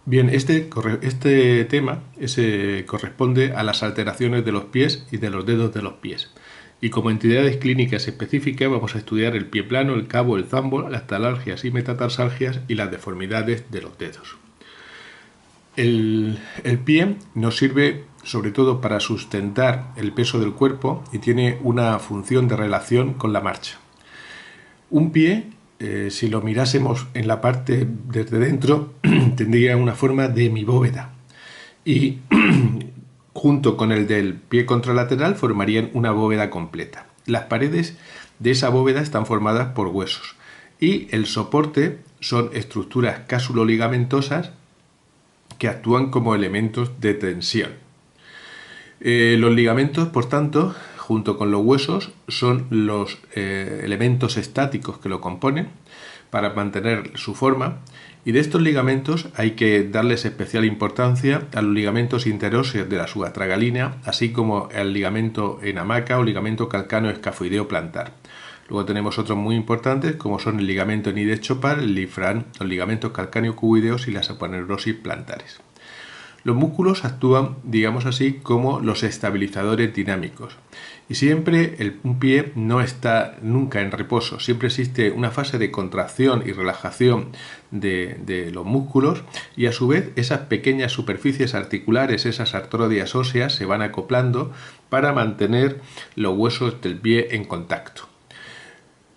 Bien, este tema corresponde a las alteraciones de los pies y de los dedos de los pies. Y como entidades clínicas específicas vamos a estudiar el pie plano, el cabo, el zambo, las talargias y metatarsalgias y las deformidades de los dedos. El pie nos sirve sobre todo para sustentar el peso del cuerpo y tiene una función de relación con la marcha. Un pie, si lo mirásemos en la parte desde dentro, tendría una forma de hemibóveda y junto con el del pie contralateral formarían una bóveda completa. Las paredes de esa bóveda están formadas por huesos y el soporte son estructuras cásulo-ligamentosas que actúan como elementos de tensión. Los ligamentos, por tanto, junto con los huesos, son los elementos estáticos que lo componen para mantener su forma. Y de estos ligamentos hay que darles especial importancia a los ligamentos interóseos de la subastragalínea, así como al ligamento en hamaca o ligamento calcáneo escafoideo plantar. Luego tenemos otros muy importantes como son el ligamento Nides-Chopard, el Lifran, los ligamentos calcáneo-cuboideos y las aponeurosis plantares. Los músculos actúan, digamos así, como los estabilizadores dinámicos. Y siempre un pie no está nunca en reposo, siempre existe una fase de contracción y relajación de los músculos y a su vez esas pequeñas superficies articulares, esas artrodias óseas se van acoplando para mantener los huesos del pie en contacto.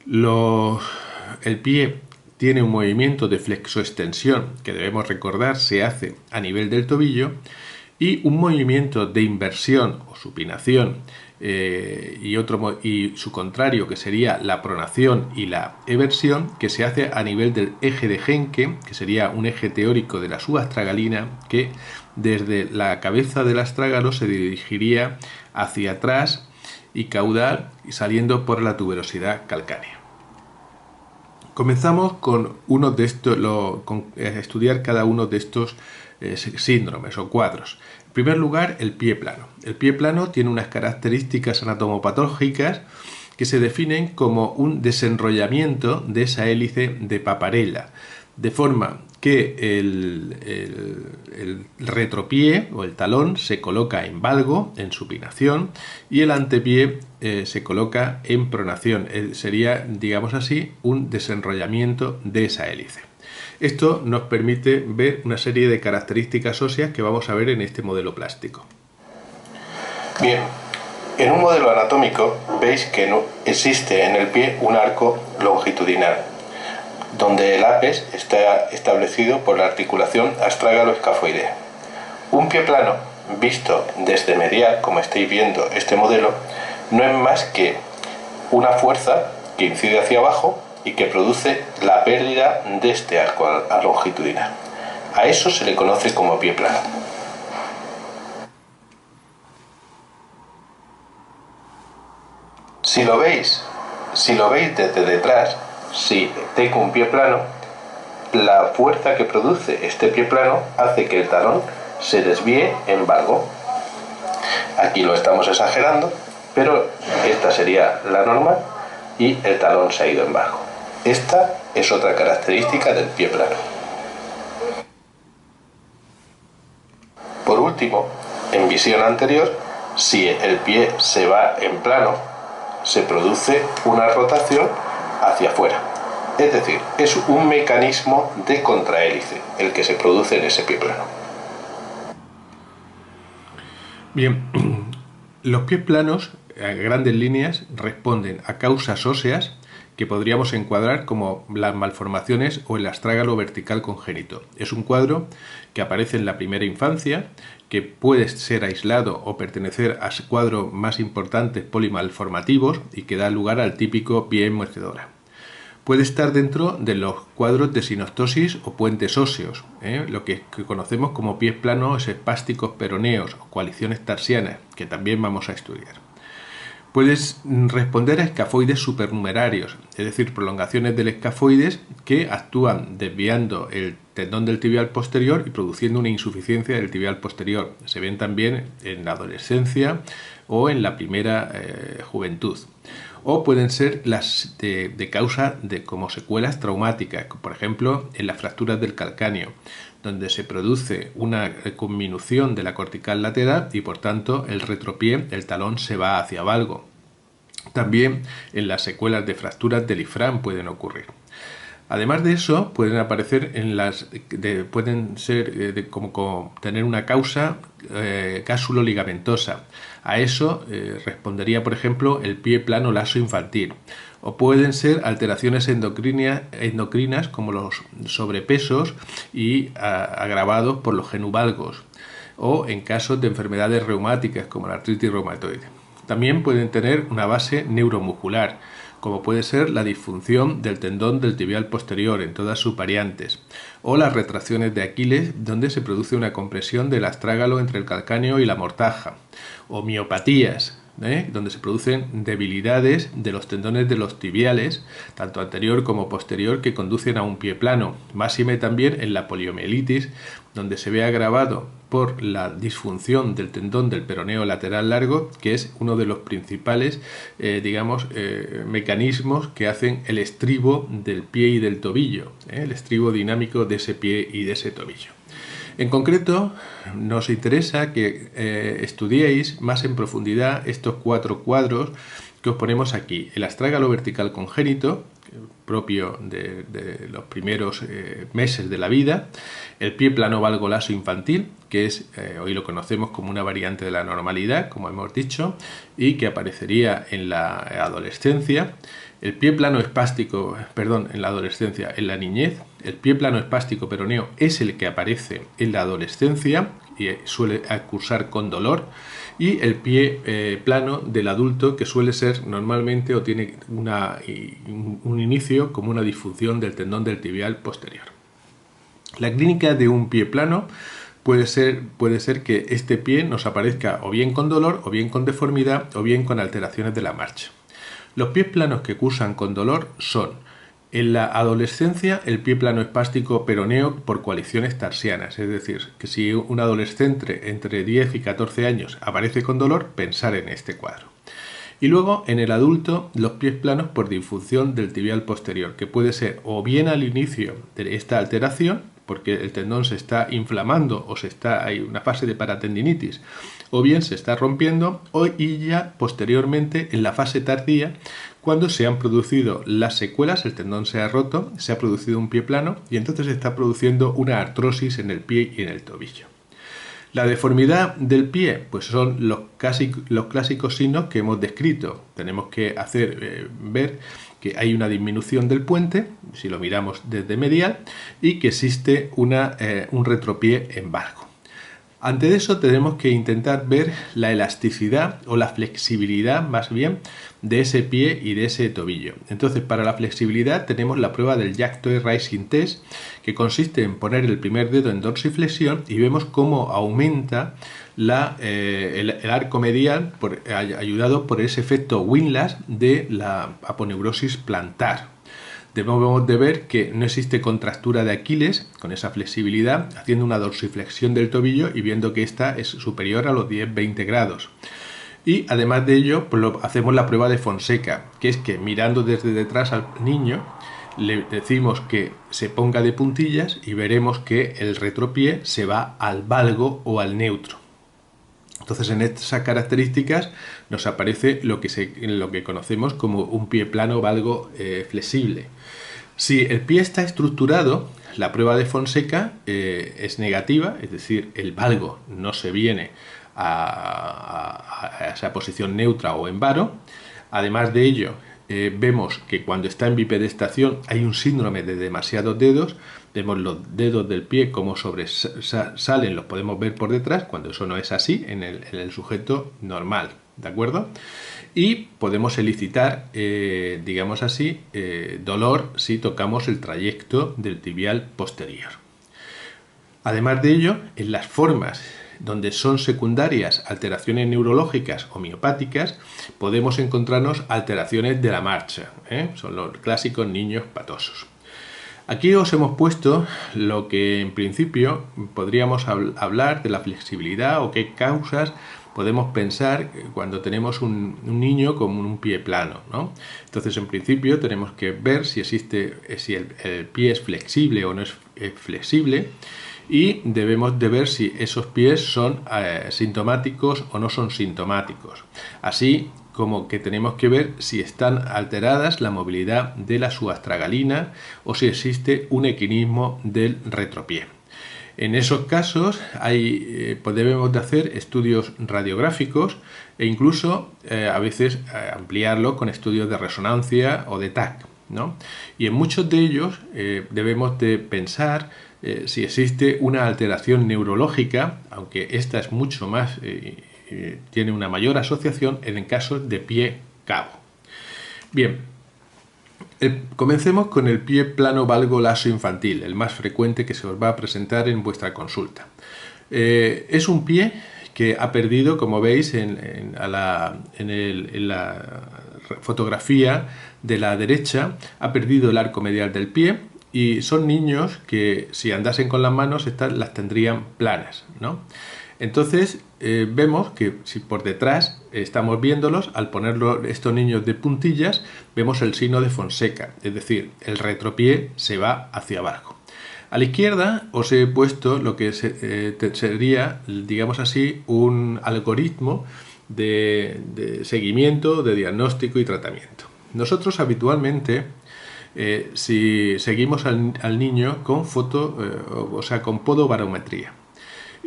El pie tiene un movimiento de flexoextensión que debemos recordar se hace a nivel del tobillo y un movimiento de inversión o supinación y su contrario que sería la pronación y la eversión que se hace a nivel del eje de Genke, que sería un eje teórico de la subastragalina que desde la cabeza del astrágalo se dirigiría hacia atrás y caudal y saliendo por la tuberosidad calcánea. Comenzamos con estudiar cada uno de estos síndromes o cuadros. En primer lugar, el pie plano. El pie plano tiene unas características anatomopatológicas que se definen como un desenrollamiento de esa hélice de Paparella, de forma que el retropié o el talón se coloca en valgo, en supinación, y el antepié se coloca en pronación. Sería, digamos así, un desenrollamiento de esa hélice. Esto nos permite ver una serie de características óseas que vamos a ver en este modelo plástico. Bien, en un modelo anatómico veis que no existe en el pie un arco longitudinal, donde el apes está establecido por la articulación astrágalo-escafoidea. Un pie plano, visto desde medial, como estáis viendo este modelo, no es más que una fuerza que incide hacia abajo y que produce la pérdida de este arco longitudinal. A eso se le conoce como pie plano. Si lo veis desde detrás, si tengo un pie plano, la fuerza que produce este pie plano hace que el talón se desvíe en valgo. Aquí lo estamos exagerando, pero esta sería la normal y el talón se ha ido en valgo. Esta es otra característica del pie plano. Por último, en visión anterior, si el pie se va en plano, se produce una rotación hacia afuera. Es decir, es un mecanismo de contrahélice el que se produce en ese pie plano. Bien, los pies planos, a grandes líneas, responden a causas óseas que podríamos encuadrar como las malformaciones o el astrágalo vertical congénito. Es un cuadro que aparece en la primera infancia, que puede ser aislado o pertenecer a cuadros más importantes polimalformativos y que da lugar al típico pie en mecedora. Puede estar dentro de los cuadros de sinostosis o puentes óseos, lo que conocemos como pies planos espásticos peroneos o coaliciones tarsianas, que también vamos a estudiar. Puedes responder a escafoides supernumerarios, es decir, prolongaciones del escafoides que actúan desviando el tendón del tibial posterior y produciendo una insuficiencia del tibial posterior. Se ven también en la adolescencia o en la primera juventud. O pueden ser las de causa de como secuelas traumáticas, por ejemplo, en las fracturas del calcáneo. donde se produce una conminución de la cortical lateral y por tanto el retropié, el talón, se va hacia valgo. También en las secuelas de fracturas del ifrán pueden ocurrir. Además de eso, pueden aparecer pueden ser como tener una causa cásulo-ligamentosa. A eso respondería, por ejemplo, el pie plano laxo infantil. O pueden ser alteraciones endocrinas como los sobrepesos y agravados por los genuvalgos. O en casos de enfermedades reumáticas como la artritis reumatoide. También pueden tener una base neuromuscular, como puede ser la disfunción del tendón del tibial posterior en todas sus variantes, o las retracciones de Aquiles, donde se produce una compresión del astrágalo entre el calcáneo y la mortaja, o miopatías, donde se producen debilidades de los tendones de los tibiales, tanto anterior como posterior, que conducen a un pie plano. Máxime también en la poliomielitis, donde se ve agravado por la disfunción del tendón del peroneo lateral largo, que es uno de los principales mecanismos que hacen el estribo del pie y del tobillo, el estribo dinámico de ese pie y de ese tobillo. En concreto, nos interesa que estudiéis más en profundidad estos 4 cuadros que os ponemos aquí. El astrágalo vertical congénito, propio de los primeros meses de la vida, el pie plano valgo laxo infantil, que es hoy lo conocemos como una variante de la normalidad, como hemos dicho, y que aparecería en la adolescencia. El pie plano espástico, en la adolescencia, en la niñez. El pie plano espástico peroneo es el que aparece en la adolescencia y suele cursar con dolor. Y el pie plano del adulto, que suele ser normalmente o tiene un inicio como una disfunción del tendón del tibial posterior. La clínica de un pie plano puede ser que este pie nos aparezca o bien con dolor, o bien con deformidad, o bien con alteraciones de la marcha. Los pies planos que cursan con dolor son, en la adolescencia, el pie plano espástico peroneo por coaliciones tarsianas, es decir, que si un adolescente entre 10 y 14 años aparece con dolor, pensar en este cuadro. Y luego, en el adulto, los pies planos por disfunción del tibial posterior, que puede ser o bien al inicio de esta alteración, porque el tendón se está inflamando o hay una fase de paratendinitis, o bien se está rompiendo, y ya posteriormente en la fase tardía, cuando se han producido las secuelas, el tendón se ha roto, se ha producido un pie plano y entonces se está produciendo una artrosis en el pie y en el tobillo. La deformidad del pie, pues son los clásicos signos que hemos descrito. Tenemos que ver que hay una disminución del puente, si lo miramos desde medial, y que existe un retropié en valgo. Ante eso tenemos que intentar ver la elasticidad o la flexibilidad más bien de ese pie y de ese tobillo. Entonces, para la flexibilidad tenemos la prueba del Jack Toe Rising Test, que consiste en poner el primer dedo en dorsiflexión y vemos cómo aumenta el arco medial ayudado por ese efecto Windlass de la aponeurosis plantar. Debemos de ver que no existe contractura de Aquiles con esa flexibilidad, haciendo una dorsiflexión del tobillo y viendo que esta es superior a los 10-20 grados. Y además de ello, pues hacemos la prueba de Fonseca, que es que mirando desde detrás al niño, le decimos que se ponga de puntillas y veremos que el retropié se va al valgo o al neutro. Entonces, en estas características nos aparece lo que conocemos como un pie plano valgo flexible. Si el pie está estructurado, la prueba de Fonseca es negativa, es decir, el valgo no se viene a esa posición neutra o en varo. Además de ello, vemos que cuando está en bipedestación hay un síndrome de demasiados dedos. Vemos los dedos del pie como sobresalen, los podemos ver por detrás, cuando eso no es así en el sujeto normal, ¿de acuerdo? Y podemos elicitar, digamos así, dolor si tocamos el trayecto del tibial posterior. Además de ello, en las formas donde son secundarias alteraciones neurológicas o miopáticas, podemos encontrarnos alteraciones de la marcha, son los clásicos niños patosos. Aquí os hemos puesto lo que en principio podríamos hablar de la flexibilidad o qué causas podemos pensar cuando tenemos un niño con un pie plano, ¿no? Entonces, en principio, tenemos que ver si el pie es flexible o no es flexible. y debemos de ver si esos pies son sintomáticos o no son sintomáticos. Así como que tenemos que ver si están alteradas la movilidad de la subastragalina o si existe un equinismo del retropié. En esos casos debemos de hacer estudios radiográficos e incluso a veces ampliarlo con estudios de resonancia o de TAC, ¿no? Y en muchos de ellos debemos de pensar si existe una alteración neurológica, aunque esta es mucho más, tiene una mayor asociación en casos de pie cabo. Bien, comencemos con el pie plano valgo laso infantil, el más frecuente que se os va a presentar en vuestra consulta. Es un pie que ha perdido, como veis en la fotografía de la derecha, ha perdido el arco medial del pie, y son niños que si andasen con las manos las tendrían planas, ¿no? Entonces vemos que si por detrás estamos viéndolos, al ponerlo estos niños de puntillas, vemos el signo de Fonseca, es decir, el retropié se va hacia abajo. A la izquierda os he puesto lo que sería, digamos así, un algoritmo de seguimiento, de diagnóstico y tratamiento. Nosotros habitualmente, si seguimos al niño con con podobarometría.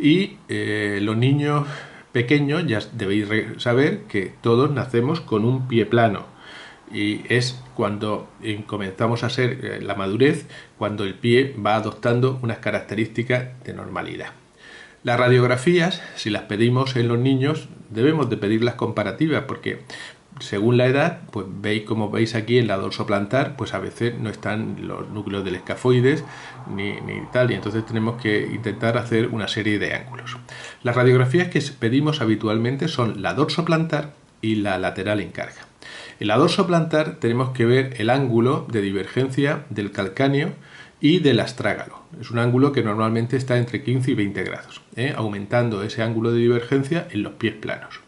Y los niños pequeños ya debéis saber que todos nacemos con un pie plano, y es cuando comenzamos a ser la madurez, cuando el pie va adoptando unas características de normalidad. Las radiografías, si las pedimos en los niños, debemos de pedirlas comparativas, porque según la edad, pues veis, como veis aquí en la dorsoplantar, pues a veces no están los núcleos del escafoides ni tal, y entonces tenemos que intentar hacer una serie de ángulos. Las radiografías que pedimos habitualmente son la dorsoplantar y la lateral en carga. En la dorsoplantar tenemos que ver el ángulo de divergencia del calcáneo y del astrágalo. Es un ángulo que normalmente está entre 15 y 20 grados, aumentando ese ángulo de divergencia en los pies planos.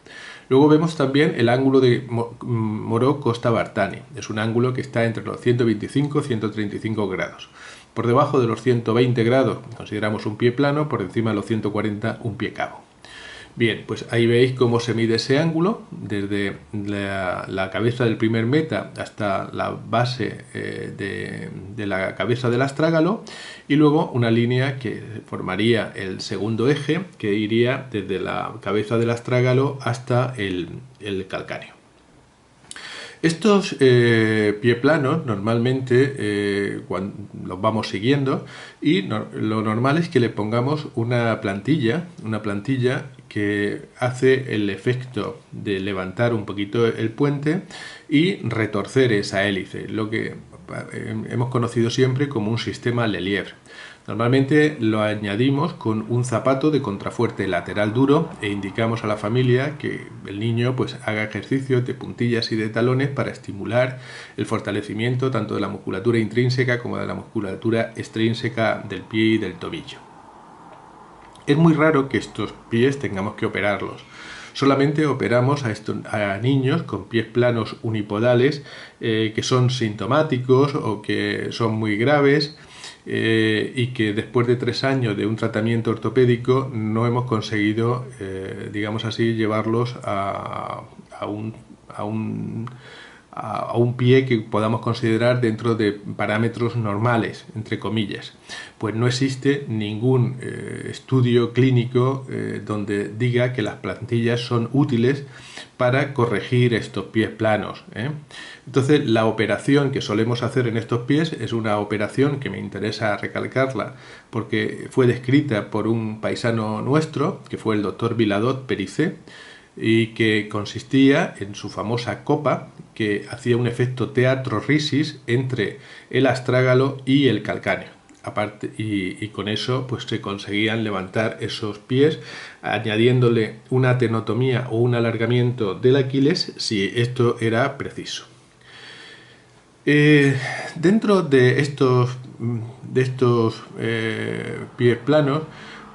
Luego vemos también el ángulo de Moreau-Costa-Bartani. Es un ángulo que está entre los 125 y 135 grados. Por debajo de los 120 grados consideramos un pie plano, por encima de los 140 un pie cabo. Bien, pues ahí veis cómo se mide ese ángulo, desde la cabeza del primer meta hasta la base de la cabeza del astrágalo, y luego una línea que formaría el segundo eje, que iría desde la cabeza del astrágalo hasta el calcáneo. Estos pie planos normalmente los vamos siguiendo, y lo normal es que le pongamos una plantilla que hace el efecto de levantar un poquito el puente y retorcer esa hélice, lo que hemos conocido siempre como un sistema Lelièvre. Normalmente lo añadimos con un zapato de contrafuerte lateral duro e indicamos a la familia que el niño pues haga ejercicios de puntillas y de talones para estimular el fortalecimiento tanto de la musculatura intrínseca como de la musculatura extrínseca del pie y del tobillo. Es muy raro que estos pies tengamos que operarlos. Solamente operamos a niños con pies planos unipodales que son sintomáticos o que son muy graves, y que después de 3 años de un tratamiento ortopédico no hemos conseguido, digamos así, llevarlos a un pie que podamos considerar dentro de parámetros normales, entre comillas. Pues no existe ningún estudio clínico donde diga que las plantillas son útiles para corregir estos pies planos, Entonces, la operación que solemos hacer en estos pies es una operación que me interesa recalcarla porque fue descrita por un paisano nuestro, que fue el doctor Viladot Pericé, y que consistía en su famosa copa, que hacía un efecto teatrorhisis entre el astrágalo y el calcáneo. Aparte, y con eso pues se conseguían levantar esos pies, añadiéndole una tenotomía o un alargamiento del Aquiles si esto era preciso. Dentro de estos pies planos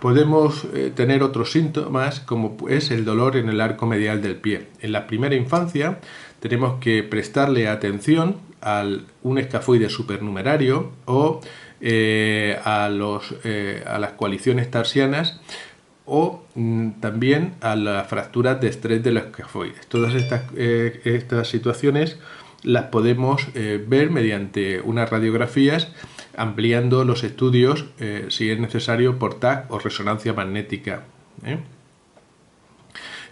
podemos tener otros síntomas, como es el dolor en el arco medial del pie. En la primera infancia tenemos que prestarle atención a un escafoide supernumerario o a las coaliciones tarsianas o también a las fracturas de estrés de los escafoides. Todas estas situaciones las podemos ver mediante unas radiografías, ampliando los estudios si es necesario por TAC o resonancia magnética.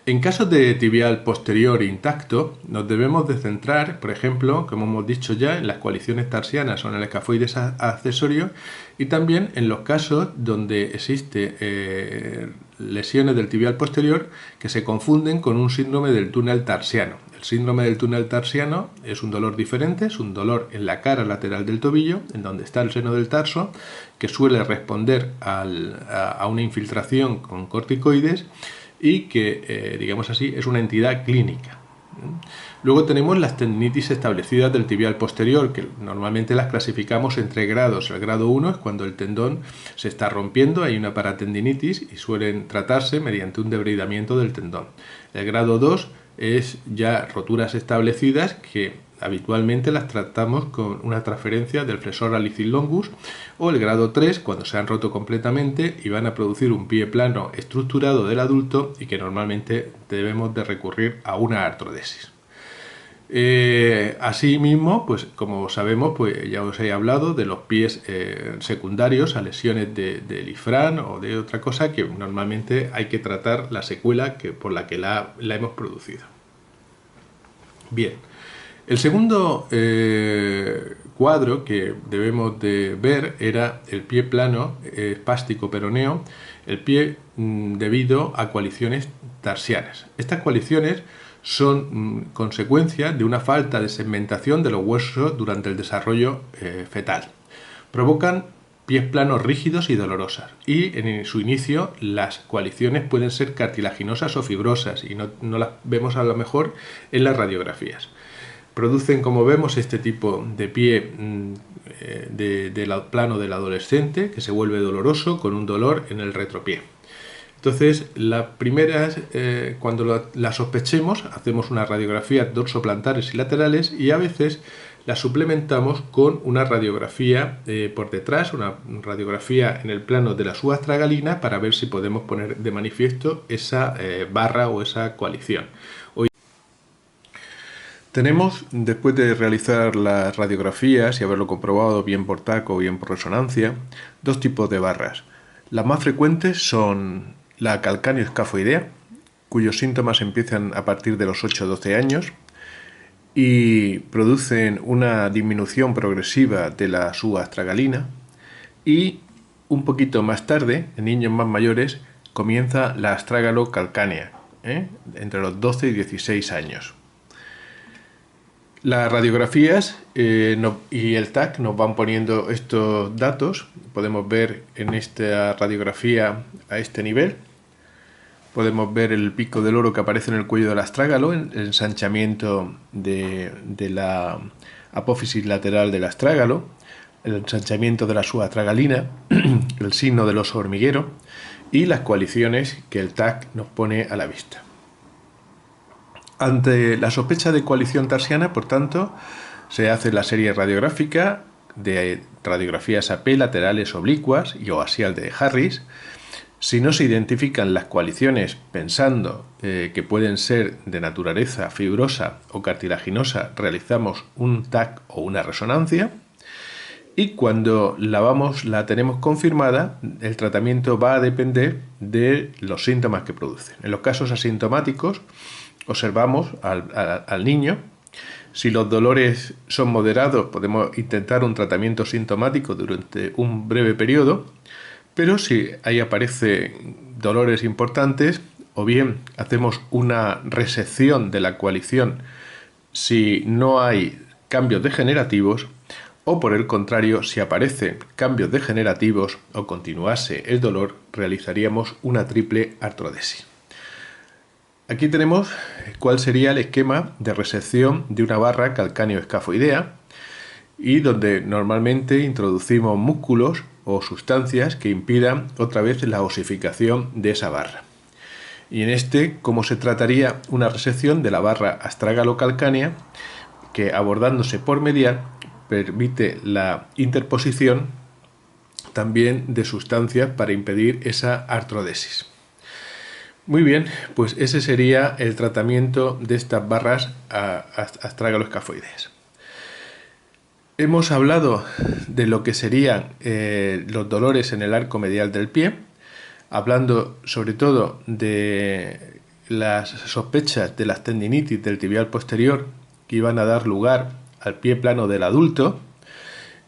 En caso de tibial posterior intacto, nos debemos de centrar, por ejemplo, como hemos dicho ya, en las coaliciones tarsianas o en el escafoide accesorio, y también en los casos donde existe lesiones del tibial posterior que se confunden con un síndrome del túnel tarsiano. El síndrome del túnel tarsiano es un dolor diferente, es un dolor en la cara lateral del tobillo, en donde está el seno del tarso, que suele responder a una infiltración con corticoides, y que, digamos así, es una entidad clínica. Luego tenemos las tendinitis establecidas del tibial posterior, que normalmente las clasificamos en 3 grados. El grado 1 es cuando el tendón se está rompiendo, hay una paratendinitis y suelen tratarse mediante un debridamiento del tendón. El grado 2 es ya roturas establecidas, que habitualmente las tratamos con una transferencia del flexor halicis longus, o el grado 3 cuando se han roto completamente y van a producir un pie plano estructurado del adulto y que normalmente debemos de recurrir a una artrodesis. Asimismo, pues como sabemos, pues ya os he hablado de los pies secundarios a lesiones del ifrán o de otra cosa, que normalmente hay que tratar la secuela por la que la hemos producido. Bien. El segundo cuadro que debemos de ver era el pie plano espástico peroneo, el pie debido a coaliciones tarsianas. Estas coaliciones son consecuencia de una falta de segmentación de los huesos durante el desarrollo fetal. Provocan pies planos rígidos y dolorosas, y en su inicio las coaliciones pueden ser cartilaginosas o fibrosas y no las vemos a lo mejor en las radiografías. Producen, como vemos, este tipo de pie del plano del adolescente, que se vuelve doloroso con un dolor en el retropié. Entonces, las primeras, cuando la sospechemos, hacemos unas radiografías dorsoplantares y laterales, y a veces las suplementamos con una radiografía por detrás, una radiografía en el plano de la subastragalina, para ver si podemos poner de manifiesto esa barra o esa coalición. Tenemos, después de realizar las radiografías y haberlo comprobado bien por TAC o bien por resonancia, 2 tipos de barras. Las más frecuentes son la calcáneo-escafoidea, cuyos síntomas empiezan a partir de los 8 o 12 años y producen una disminución progresiva de la subastragalina, y un poquito más tarde, en niños más mayores, comienza la astragalo-calcánea, entre los 12 y 16 años. Las radiografías y el TAC nos van poniendo estos datos. Podemos ver en esta radiografía a este nivel. Podemos ver el pico del oro que aparece en el cuello del astrágalo, el ensanchamiento de la apófisis lateral del astrágalo, el ensanchamiento de la subastragalina, el signo del oso hormiguero y las coaliciones que el TAC nos pone a la vista. Ante la sospecha de coalición tarsiana, por tanto, se hace la serie radiográfica de radiografías AP laterales oblicuas y o axial de Harris. Si no se identifican las coaliciones pensando que pueden ser de naturaleza fibrosa o cartilaginosa, realizamos un TAC o una resonancia. Y cuando la tenemos confirmada, el tratamiento va a depender de los síntomas que producen. En los casos asintomáticos, observamos al niño. Si los dolores son moderados, podemos intentar un tratamiento sintomático durante un breve periodo, pero si ahí aparecen dolores importantes, o bien hacemos una resección de la coalición si no hay cambios degenerativos, o por el contrario, si aparecen cambios degenerativos o continuase el dolor, realizaríamos una triple artrodesis. Aquí tenemos cuál sería el esquema de resección de una barra calcáneo-escafoidea, y donde normalmente introducimos músculos o sustancias que impidan otra vez la osificación de esa barra. Y en cómo se trataría una resección de la barra astrágalo-calcánea, que abordándose por medial permite la interposición también de sustancias para impedir esa artrodesis. Muy bien, pues ese sería el tratamiento de estas barras astragaloescafoideas. Hemos hablado de lo que serían los dolores en el arco medial del pie, hablando sobre todo de las sospechas de las tendinitis del tibial posterior que iban a dar lugar al pie plano del adulto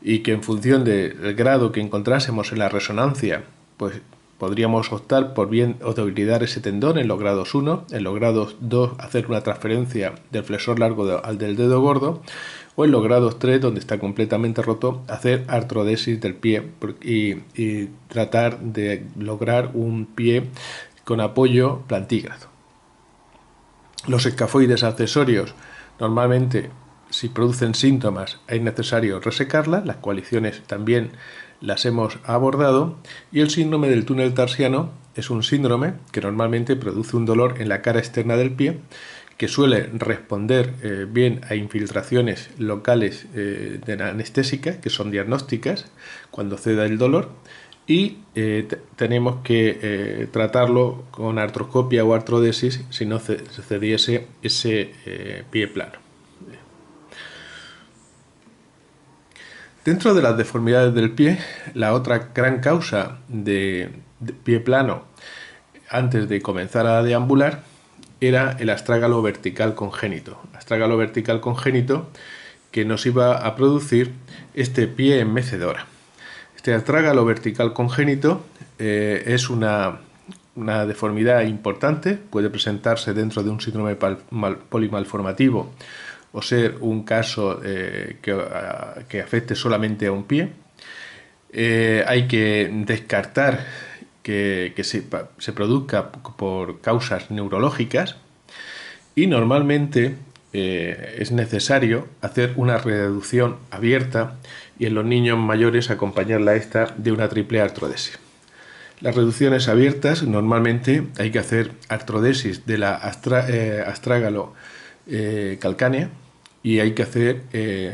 y que en función del grado que encontrásemos en la resonancia, pues podríamos optar por bien o debilitar ese tendón en los grados 1, en los grados 2 hacer una transferencia del flexor largo al del dedo gordo, o en los grados 3, donde está completamente roto, hacer artrodesis del pie y tratar de lograr un pie con apoyo plantígrado. Los escafoides accesorios, normalmente, si producen síntomas, es necesario resecarlas, las coaliciones también las hemos abordado, y el síndrome del túnel tarsiano es un síndrome que normalmente produce un dolor en la cara externa del pie, que suele responder bien a infiltraciones locales anestésicas, que son diagnósticas cuando ceda el dolor, y tenemos que tratarlo con artroscopia o artrodesis si no cediese ese pie plano. Dentro de las deformidades del pie, la otra gran causa de pie plano antes de comenzar a deambular era el astrágalo vertical congénito. Astrágalo vertical congénito que nos iba a producir este pie en mecedora. Este astrágalo vertical congénito es una deformidad importante, puede presentarse dentro de un síndrome polimalformativo o ser un caso que afecte solamente a un pie. Hay que descartar que se produzca por causas neurológicas y normalmente es necesario hacer una reducción abierta y en los niños mayores acompañarla de una triple artrodesis. Las reducciones abiertas normalmente hay que hacer artrodesis de la astrágalo calcánea y hay que hacer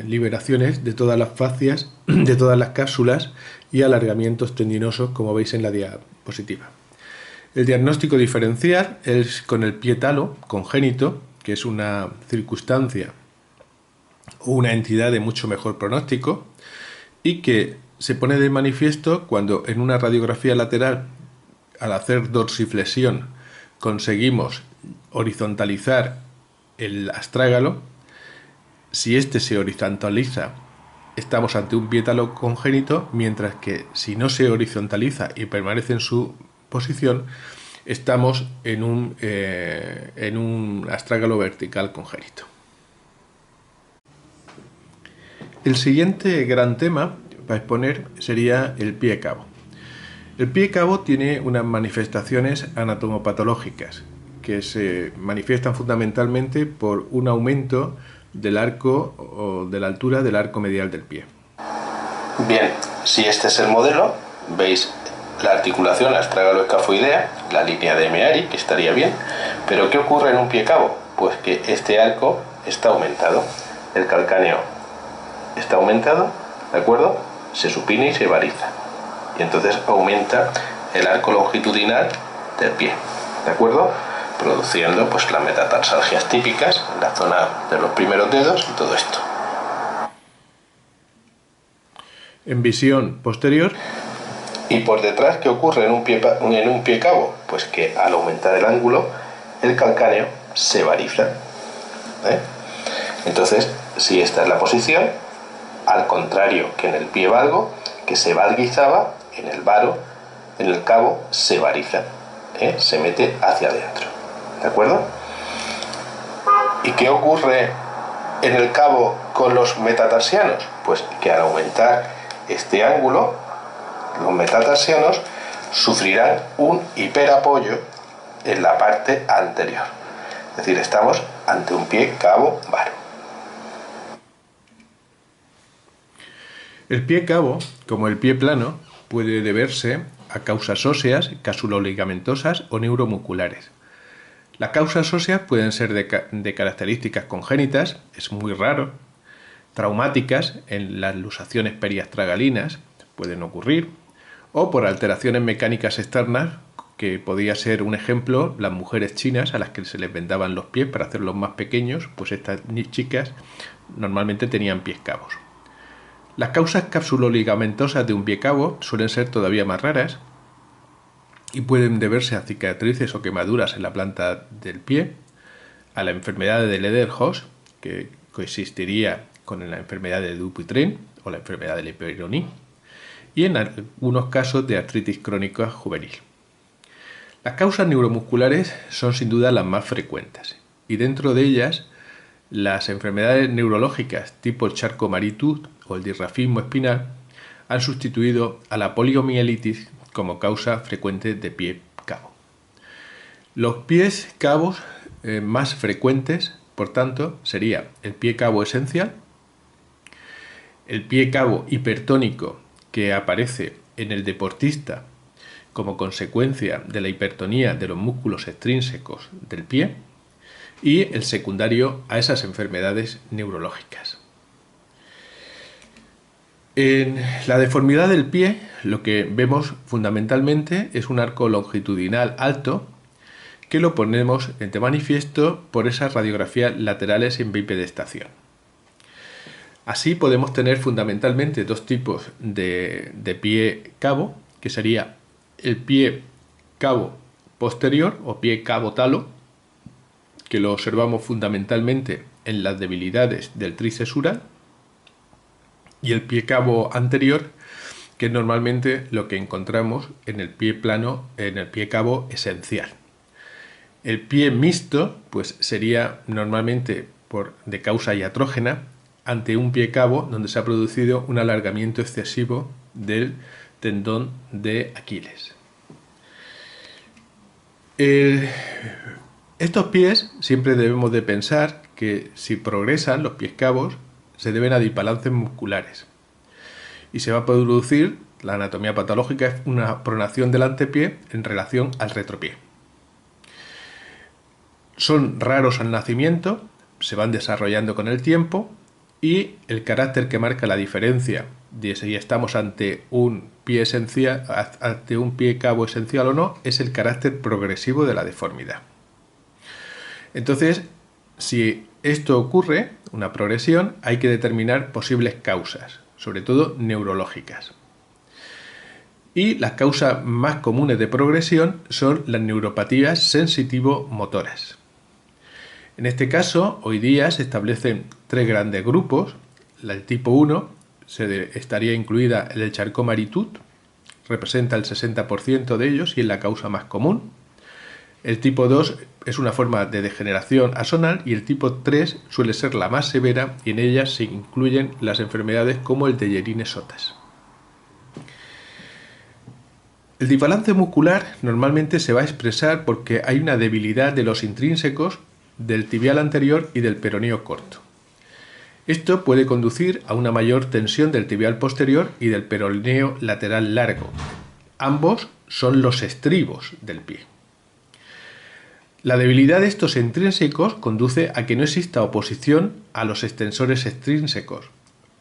liberaciones de todas las fascias, de todas las cápsulas y alargamientos tendinosos, como veis en la diapositiva. El diagnóstico diferencial es con el pie talo congénito, que es una circunstancia o una entidad de mucho mejor pronóstico y que se pone de manifiesto cuando en una radiografía lateral, al hacer dorsiflexión, conseguimos horizontalizar el astrágalo. Si este se horizontaliza, estamos ante un pie talo congénito, mientras que si no se horizontaliza y permanece en su posición, estamos en un astrágalo vertical congénito. El siguiente gran tema para exponer sería el pie cabo. El pie cabo tiene unas manifestaciones anatomopatológicas que se manifiestan fundamentalmente por un aumento del arco o de la altura del arco medial del pie. Bien, si este es el modelo, veis la articulación astrágalo-escafoidea, la línea de Meari, que estaría bien, pero ¿qué ocurre en un pie cabo? Pues que este arco está aumentado, el calcáneo está aumentado, ¿de acuerdo? Se supina y se bariza, y entonces aumenta el arco longitudinal del pie, ¿de acuerdo? Produciendo pues las metatarsalgias típicas en la zona de los primeros dedos y todo esto. En visión posterior. Y por detrás, ¿qué ocurre en un pie cabo? Pues que al aumentar el ángulo, el calcáneo se bariza. Entonces, si esta es la posición, al contrario que en el pie valgo, que se valguizaba, en el varo, en el cabo, se bariza, se mete hacia adentro. ¿De acuerdo? ¿Y qué ocurre en el cabo con los metatarsianos? Pues que al aumentar este ángulo, los metatarsianos sufrirán un hiperapoyo en la parte anterior. Es decir, estamos ante un pie cabo varo. El pie cabo, como el pie plano, puede deberse a causas óseas, casuloligamentosas o neuromusculares. Las causas óseas pueden ser de características congénitas, es muy raro, traumáticas, en las luxaciones periastragalinas pueden ocurrir, o por alteraciones mecánicas externas, que podía ser un ejemplo las mujeres chinas a las que se les vendaban los pies para hacerlos más pequeños, pues estas chicas normalmente tenían pies cabos. Las causas cápsulo-ligamentosas de un pie cabo suelen ser todavía más raras y pueden deberse a cicatrices o quemaduras en la planta del pie, a la enfermedad de Lederhost, que coexistiría con la enfermedad de Dupuytren o la enfermedad de Peyronie, y en algunos casos de artritis crónica juvenil. Las causas neuromusculares son sin duda las más frecuentes, y dentro de ellas las enfermedades neurológicas tipo el Charcot-Marie-Tooth o el disrafismo espinal han sustituido a la poliomielitis como causa frecuente de pie cabo. Los pies cabos más frecuentes, por tanto, sería el pie cabo esencial, el pie cabo hipertónico que aparece en el deportista como consecuencia de la hipertonía de los músculos extrínsecos del pie, y el secundario a esas enfermedades neurológicas. En la deformidad del pie lo que vemos fundamentalmente es un arco longitudinal alto que lo ponemos de manifiesto por esas radiografías laterales en bipedestación. Así podemos tener fundamentalmente dos tipos de pie cabo, que sería el pie cabo posterior o pie cabo talo, que lo observamos fundamentalmente en las debilidades del tríceps ural, y el pie cabo anterior, que es normalmente lo que encontramos en el pie plano, en el pie cabo esencial. El pie mixto pues sería normalmente de causa iatrógena ante un pie cabo donde se ha producido un alargamiento excesivo del tendón de Aquiles. Estos pies siempre debemos de pensar que si progresan los pies cabos se deben a disbalances musculares y se va a producir, la anatomía patológica es una pronación del antepié en relación al retropié. Son raros al nacimiento, se van desarrollando con el tiempo, y el carácter que marca la diferencia de si estamos ante un pie esencial, ante un pie cabo esencial o no, es el carácter progresivo de la deformidad. Entonces, si esto ocurre, una progresión, hay que determinar posibles causas, sobre todo neurológicas. Y las causas más comunes de progresión son las neuropatías sensitivo-motoras. En este caso, hoy día se establecen tres grandes grupos. El tipo 1 estaría incluida en el Charcot-Marie-Tooth, representa el 60% de ellos y es la causa más común. El tipo 2 es una forma de degeneración axonal y el tipo 3 suele ser la más severa, y en ella se incluyen las enfermedades como el Dejerine-Sottas. El desbalance muscular normalmente se va a expresar porque hay una debilidad de los intrínsecos del tibial anterior y del peroneo corto. Esto puede conducir a una mayor tensión del tibial posterior y del peroneo lateral largo. Ambos son los estribos del pie. La debilidad de estos intrínsecos conduce a que no exista oposición a los extensores extrínsecos,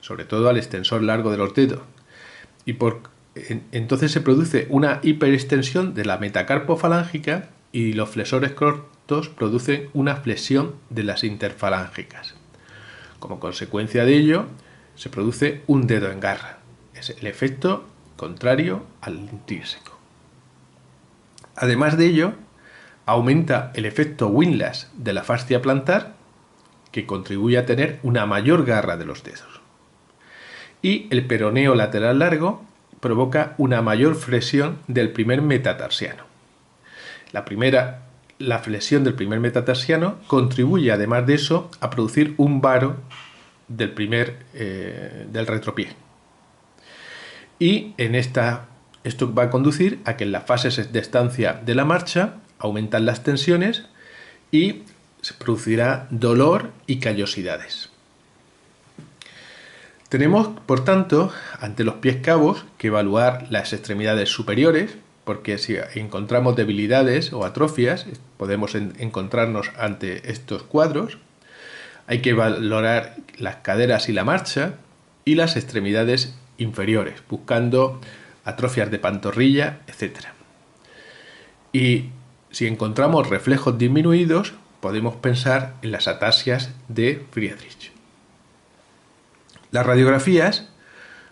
sobre todo al extensor largo de los dedos, y entonces se produce una hiperextensión de la metacarpo falángica y los flexores cortos producen una flexión de las interfalángicas. Como consecuencia de ello, se produce un dedo en garra. Es el efecto contrario al intrínseco. Además de ello, aumenta el efecto Windlass de la fascia plantar, que contribuye a tener una mayor garra de los dedos. Y el peroneo lateral largo provoca una mayor flexión del primer metatarsiano. La flexión del primer metatarsiano contribuye, además de eso, a producir un varo del retropié. Y esto va a conducir a que en las fases de estancia de la marcha aumentan las tensiones y se producirá dolor y callosidades. Tenemos, por tanto, ante los pies cabos que evaluar las extremidades superiores, porque si encontramos debilidades o atrofias, podemos encontrarnos ante estos cuadros. Hay que valorar las caderas y la marcha y las extremidades inferiores, buscando atrofias de pantorrilla, etc. Y si encontramos reflejos disminuidos, podemos pensar en las atasias de Friedrich. Las radiografías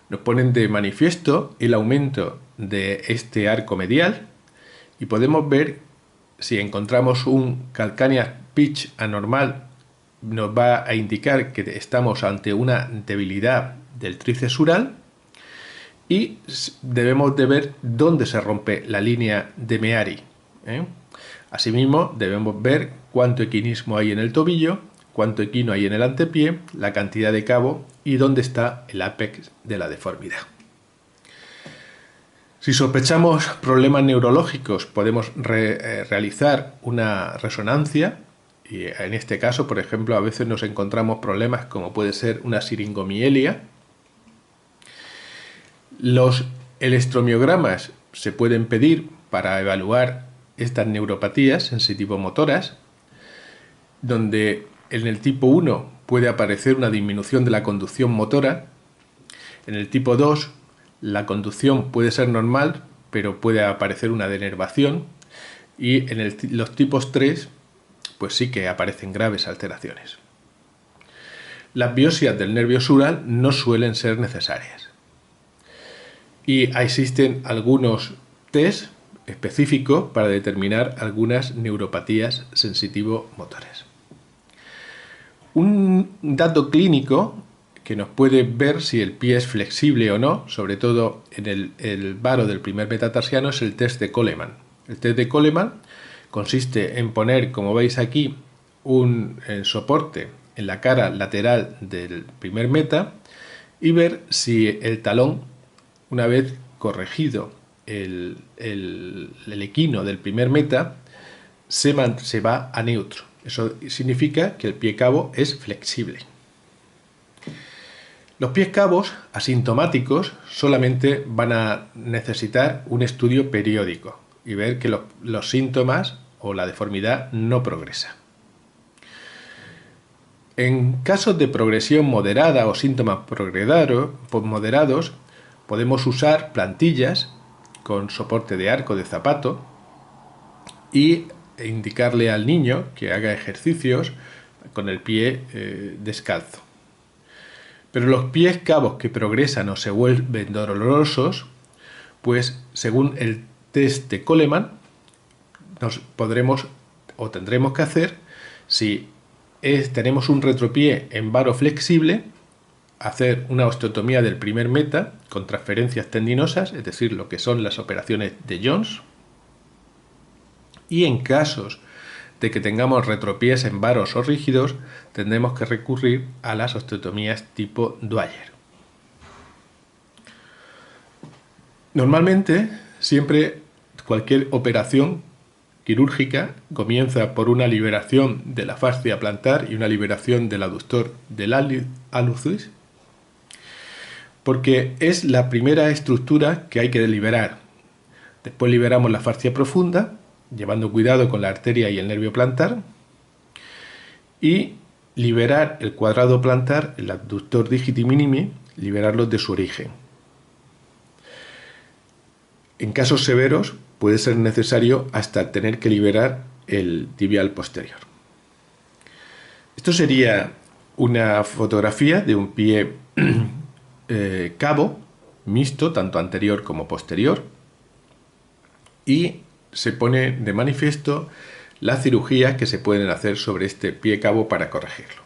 nos ponen de manifiesto el aumento de este arco medial y podemos ver, si encontramos un calcaneus pitch anormal, nos va a indicar que estamos ante una debilidad del tríceps sural, y debemos de ver dónde se rompe la línea de Meary. Asimismo, debemos ver cuánto equinismo hay en el tobillo, cuánto equino hay en el antepié, la cantidad de cabo y dónde está el ápex de la deformidad. Si sospechamos problemas neurológicos, podemos realizar una resonancia, y en este caso, por ejemplo, a veces nos encontramos problemas como puede ser una siringomielia. Los electromiogramas se pueden pedir para evaluar estas neuropatías sensitivo-motoras, donde en el tipo 1 puede aparecer una disminución de la conducción motora. En el tipo 2 la conducción puede ser normal, pero puede aparecer una denervación, y en los tipos 3 pues sí que aparecen graves alteraciones. Las biopsias del nervio sural no suelen ser necesarias. Y existen algunos test específicos para determinar algunas neuropatías sensitivo-motoras. Un dato clínico que nos puede ver si el pie es flexible o no, sobre todo en el varo del primer metatarsiano, es el test de Coleman. El test de Coleman consiste en poner, como veis aquí, un soporte en la cara lateral del primer meta y ver si el talón, una vez corregido el equino del primer meta, se va a neutro. Eso significa que el pie cabo es flexible. Los pies cabos asintomáticos solamente van a necesitar un estudio periódico y ver que los síntomas o la deformidad no progresa. En casos de progresión moderada o síntomas moderados, podemos usar plantillas con soporte de arco de zapato y indicarle al niño que haga ejercicios con el pie descalzo. Pero los pies cabos que progresan o se vuelven dolorosos, pues según el test de Coleman, tendremos que hacer, si tenemos un retropié en varo flexible, hacer una osteotomía del primer meta con transferencias tendinosas, es decir, lo que son las operaciones de Jones. Y en casos de que tengamos retropiés en varos o rígidos, tendremos que recurrir a las osteotomías tipo Dwyer. Normalmente, siempre cualquier operación quirúrgica comienza por una liberación de la fascia plantar y una liberación del aductor del hallucis, porque es la primera estructura que hay que liberar. Después liberamos la fascia profunda, llevando cuidado con la arteria y el nervio plantar, y liberar el cuadrado plantar, el abductor digiti minimi, liberarlos de su origen. En casos severos puede ser necesario hasta tener que liberar el tibial posterior. Esto sería una fotografía de un pie cabo, mixto, tanto anterior como posterior, y se pone de manifiesto las cirugías que se pueden hacer sobre este pie cabo para corregirlo.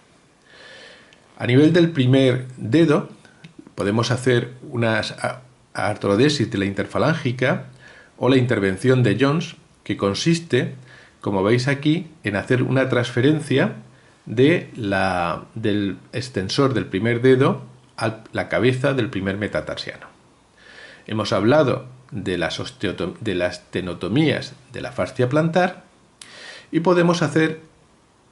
A nivel del primer dedo podemos hacer unas artrodesis de la interfalángica o la intervención de Jones, que consiste, como veis aquí, en hacer una transferencia del extensor del primer dedo a la cabeza del primer metatarsiano. Hemos hablado de las tenotomías de la fascia plantar y podemos hacer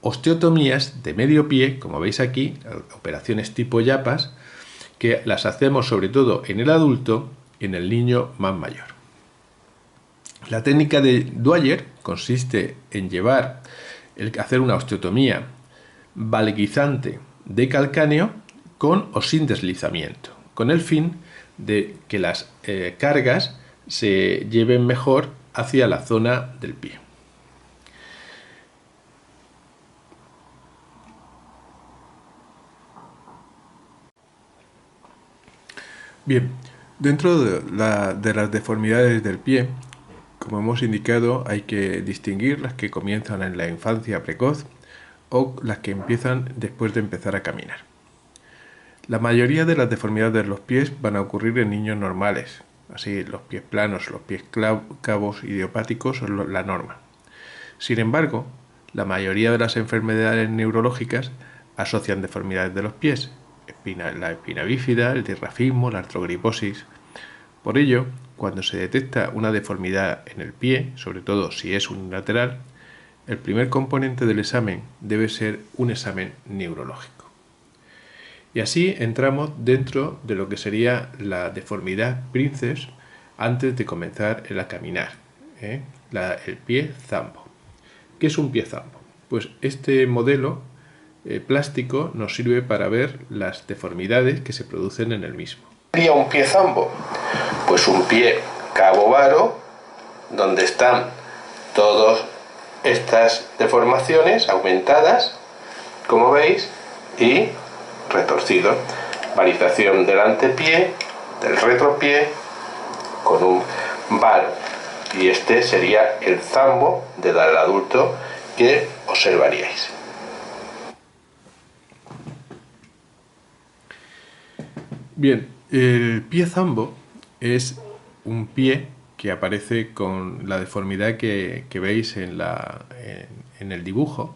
osteotomías de medio pie, como veis aquí, operaciones tipo Yapas, que las hacemos sobre todo en el adulto y en el niño más mayor. La técnica de Dwyer consiste en hacer una osteotomía valguizante de calcáneo con o sin deslizamiento, con el fin de que las cargas se lleven mejor hacia la zona del pie. Bien, dentro de las deformidades del pie, como hemos indicado, hay que distinguir las que comienzan en la infancia precoz o las que empiezan después de empezar a caminar. La mayoría de las deformidades de los pies van a ocurrir en niños normales, así los pies planos, los pies cabos idiopáticos son la norma. Sin embargo, la mayoría de las enfermedades neurológicas asocian deformidades de los pies, la espina bífida, el dirrafismo, la artrogriposis. Por ello, cuando se detecta una deformidad en el pie, sobre todo si es unilateral, el primer componente del examen debe ser un examen neurológico. Y así entramos dentro de lo que sería la deformidad princeps antes de comenzar a caminar, el pie zambo. ¿Qué es un pie zambo? Pues este modelo plástico nos sirve para ver las deformidades que se producen en el mismo. ¿Qué sería un pie zambo? Pues un pie cabo-varo, donde están todas estas deformaciones aumentadas, como veis, y retorcido. Varización del antepié, del retropié, con un varo. Y este sería el zambo del adulto que observaríais. Bien, el pie zambo es un pie que aparece con la deformidad que veis en el dibujo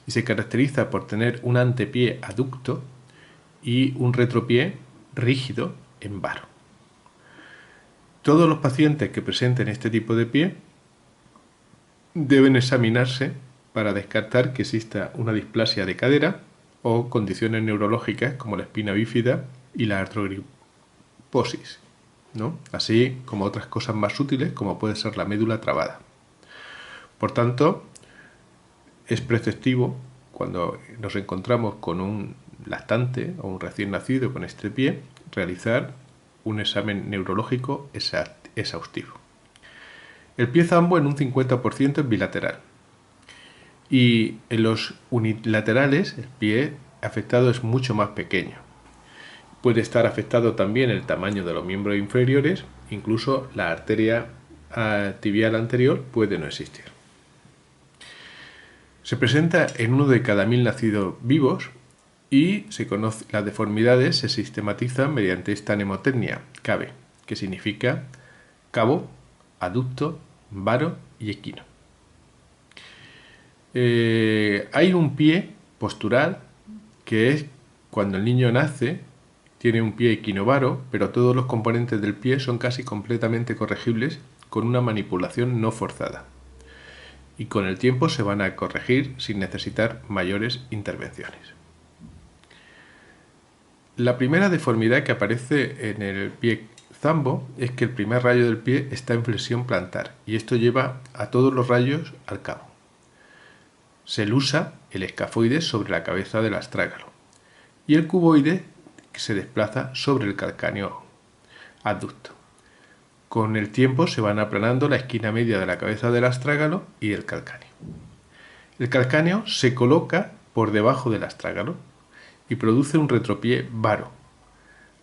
y se caracteriza por tener un antepié aducto y un retropié rígido en varo. Todos los pacientes que presenten este tipo de pie deben examinarse para descartar que exista una displasia de cadera o condiciones neurológicas como la espina bífida y la artrogriposis, ¿no? Así como otras cosas más sutiles como puede ser la médula trabada. Por tanto, es preceptivo cuando nos encontramos con un lactante o un recién nacido con este pie realizar un examen neurológico exhaustivo. El pie zambo en un 50% es bilateral y en los unilaterales el pie afectado es mucho más pequeño. Puede estar afectado también el tamaño de los miembros inferiores, incluso la arteria tibial anterior puede no existir. Se presenta en 1 de cada 1000 nacidos vivos y las deformidades se sistematizan mediante esta mnemotecnia, CABE, que significa cabo, aducto, varo y equino. Hay un pie postural que es cuando el niño nace, tiene un pie equinovaro, pero todos los componentes del pie son casi completamente corregibles con una manipulación no forzada. Y con el tiempo se van a corregir sin necesitar mayores intervenciones. La primera deformidad que aparece en el pie zambo es que el primer rayo del pie está en flexión plantar y esto lleva a todos los rayos al cabo. Se lusa el escafoides sobre la cabeza del astrágalo y el cuboide que se desplaza sobre el calcáneo adducto. Con el tiempo se van aplanando la esquina media de la cabeza del astrágalo y del calcáneo. El calcáneo se coloca por debajo del astrágalo y produce un retropié varo,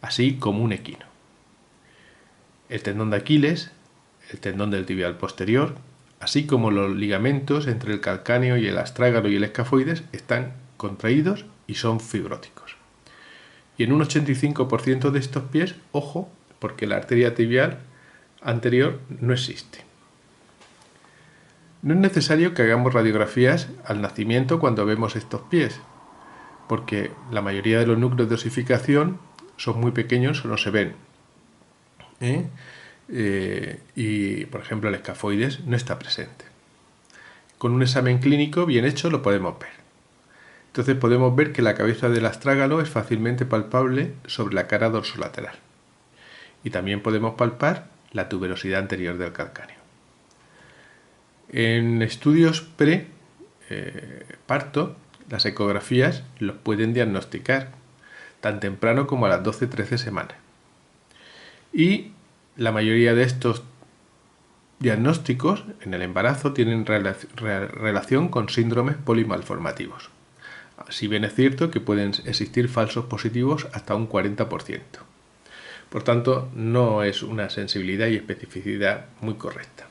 así como un equino. El tendón de Aquiles, el tendón del tibial posterior, así como los ligamentos entre el calcáneo y el astrágalo y el escafoides están contraídos y son fibróticos. Y en un 85% de estos pies, ojo, porque la arteria tibial anterior no existe. No es necesario que hagamos radiografías al nacimiento cuando vemos estos pies, porque la mayoría de los núcleos de osificación son muy pequeños o no se ven. Y, por ejemplo, el escafoides no está presente. Con un examen clínico bien hecho lo podemos ver. Entonces podemos ver que la cabeza del astrágalo es fácilmente palpable sobre la cara dorsolateral. Y también podemos palpar la tuberosidad anterior del calcáneo. En estudios pre-parto, las ecografías los pueden diagnosticar tan temprano como a las 12-13 semanas. Y la mayoría de estos diagnósticos en el embarazo tienen relación con síndromes polimalformativos. Si bien es cierto que pueden existir falsos positivos hasta un 40%. Por tanto, no es una sensibilidad y especificidad muy correcta.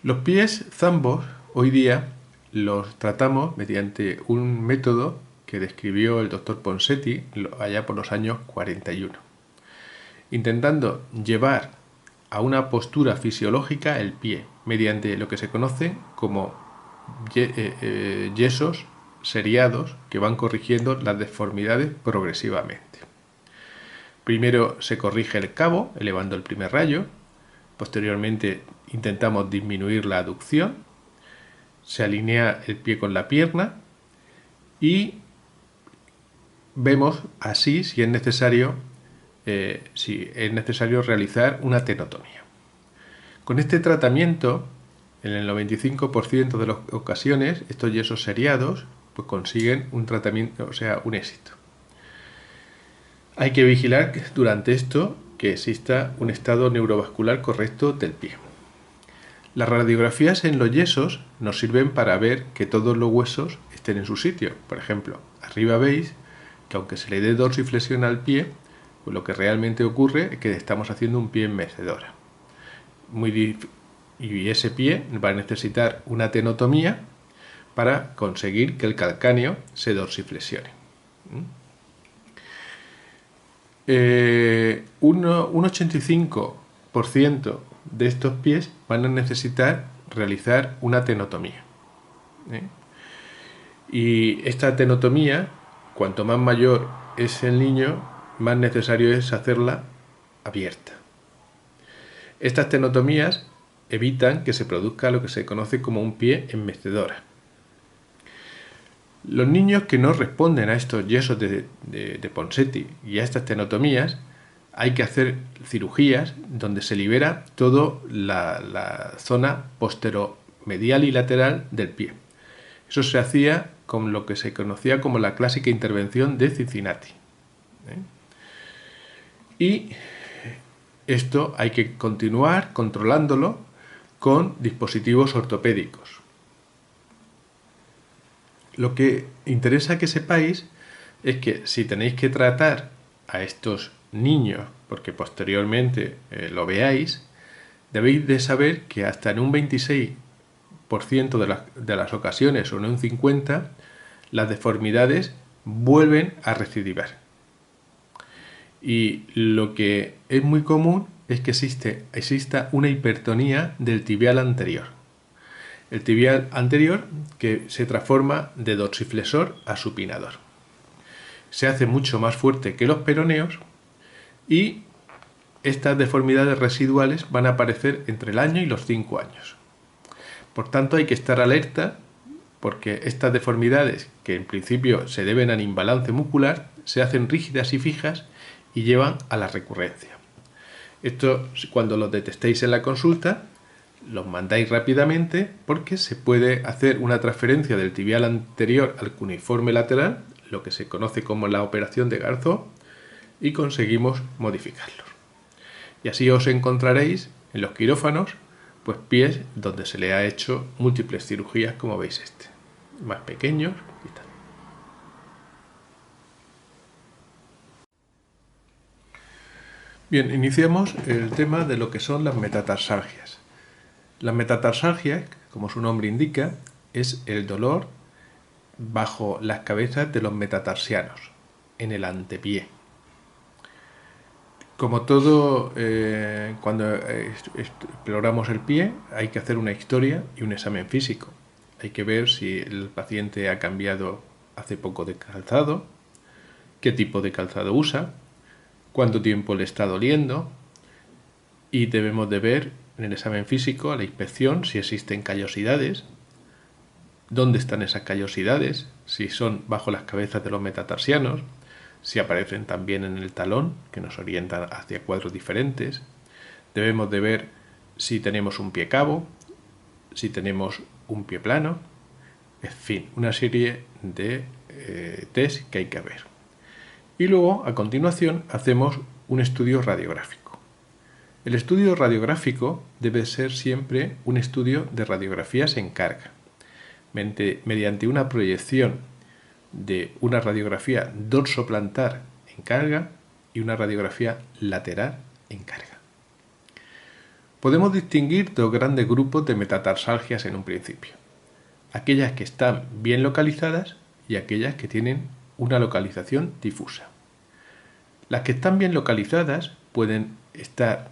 Los pies zambos hoy día los tratamos mediante un método que describió el doctor Ponseti allá por los años 41, intentando llevar a una postura fisiológica el pie mediante lo que se conoce como yesos seriados que van corrigiendo las deformidades progresivamente. Primero se corrige el cabo elevando el primer rayo, posteriormente intentamos disminuir la aducción, se alinea el pie con la pierna y vemos así si es necesario realizar una tenotomía. Con este tratamiento, en el 95% de las ocasiones, estos yesos seriados pues consiguen un tratamiento, o sea, un éxito. Hay que vigilar durante esto que exista un estado neurovascular correcto del pie. Las radiografías en los yesos nos sirven para ver que todos los huesos estén en su sitio. Por ejemplo, arriba veis que aunque se le dé dorsiflexión al pie, pues lo que realmente ocurre es que estamos haciendo un pie en mecedora. Y ese pie va a necesitar una tenotomía para conseguir que el calcáneo se dorsiflexione. Un 85% de estos pies van a necesitar realizar una tenotomía. Y esta tenotomía, cuanto más mayor es el niño, más necesario es hacerla abierta. Estas tenotomías evitan que se produzca lo que se conoce como un pie en mecedora. Los niños que no responden a estos yesos de Ponseti y a estas tenotomías, hay que hacer cirugías donde se libera toda la zona posteromedial y lateral del pie. Eso se hacía con lo que se conocía como la clásica intervención de Cincinnati. Y esto hay que continuar controlándolo con dispositivos ortopédicos. Lo que interesa que sepáis es que si tenéis que tratar a estos niños, porque posteriormente lo veáis, debéis de saber que hasta en un 26% de las ocasiones o en un 50%, las deformidades vuelven a recidivar. Y lo que es muy común es que exista una hipertonía del tibial anterior. El tibial anterior que se transforma de dorsiflexor a supinador. Se hace mucho más fuerte que los peroneos y estas deformidades residuales van a aparecer entre el año y los 5 años. Por tanto, hay que estar alerta porque estas deformidades, que en principio se deben al imbalance muscular, se hacen rígidas y fijas y llevan a la recurrencia. Esto, cuando los detectéis en la consulta, los mandáis rápidamente porque se puede hacer una transferencia del tibial anterior al cuneiforme lateral, lo que se conoce como la operación de Garzó, y conseguimos modificarlos. Y así os encontraréis en los quirófanos pues pies donde se le ha hecho múltiples cirugías, como veis más pequeños y tal. Bien, iniciamos el tema de lo que son las metatarsalgias. Las metatarsalgias, como su nombre indica, es el dolor bajo las cabezas de los metatarsianos, en el antepié. Como todo, cuando exploramos el pie, hay que hacer una historia y un examen físico. Hay que ver si el paciente ha cambiado hace poco de calzado, qué tipo de calzado usa, cuánto tiempo le está doliendo, y debemos de ver en el examen físico, a la inspección, si existen callosidades, dónde están esas callosidades, si son bajo las cabezas de los metatarsianos, si aparecen también en el talón, que nos orientan hacia cuadros diferentes. Debemos de ver si tenemos un pie cabo, si tenemos un pie plano, en fin, una serie de test que hay que ver. Y luego, a continuación, hacemos un estudio radiográfico. El estudio radiográfico debe ser siempre un estudio de radiografías en carga, mediante una proyección de una radiografía dorsoplantar en carga y una radiografía lateral en carga. Podemos distinguir dos grandes grupos de metatarsalgias en un principio: aquellas que están bien localizadas y aquellas que tienen una localización difusa. Las que están bien localizadas pueden estar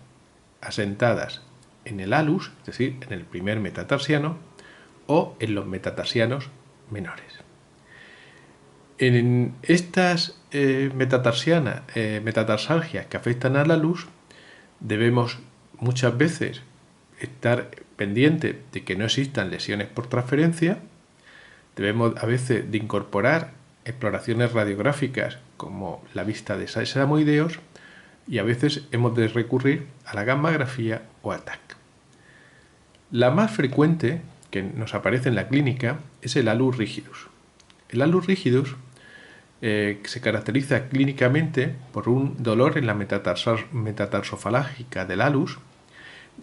asentadas en el halus, es decir, en el primer metatarsiano, o en los metatarsianos menores. En estas metatarsalgias que afectan al halus, debemos muchas veces estar pendientes de que no existan lesiones por transferencia. Debemos a veces de incorporar exploraciones radiográficas como la vista de sesamoideos, y a veces hemos de recurrir a la gammagrafía o al TAC. La más frecuente que nos aparece en la clínica es el halus rigidus. El halus rigidus se caracteriza clínicamente por un dolor en la metatarsofalágica del halus,